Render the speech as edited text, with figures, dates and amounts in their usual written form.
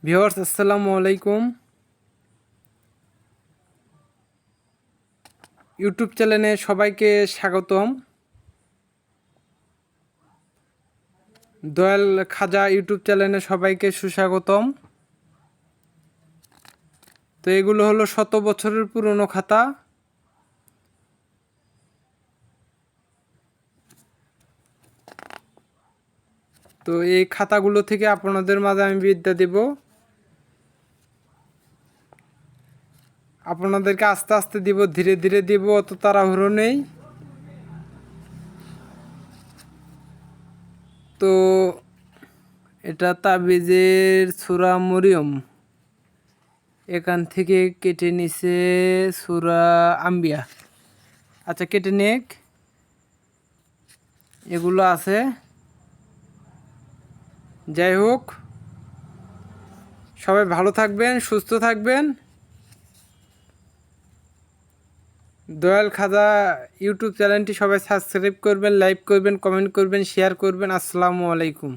Viewers আসসালামু আলাইকুম। YouTube চ্যানেলে সবাইকে স্বাগতম। দয়াল খাজা ইউটিউব চ্যানেলে সবাইকে সুস্বাগতম। তো এগুলো হলো 100 বছরের পুরনো খাতা। তো এই খাতাগুলো থেকে আপনাদের মাঝে আমি বিদ্যা দেব। আপনাদেরকে আস্তে আস্তে দিব, ধীরে ধীরে দিব, অত তাড়াহুড়ো নেই। তো এটা তাবিজের সূরা মরিয়ম, এখান থেকে কেটে নিছে সূরা আম্বিয়া। আচ্ছা, কেটে নেক, এগুলো আছে। যাই হোক, সবাই ভালো থাকবেন, সুস্থ থাকবেন। দয়াল খাজা ইউটিউব চ্যানেলটি সবাই সাবস্ক্রাইব করবেন, লাইক করবেন, কমেন্ট করবেন, শেয়ার করবেন। আসসালামু আলাইকুম।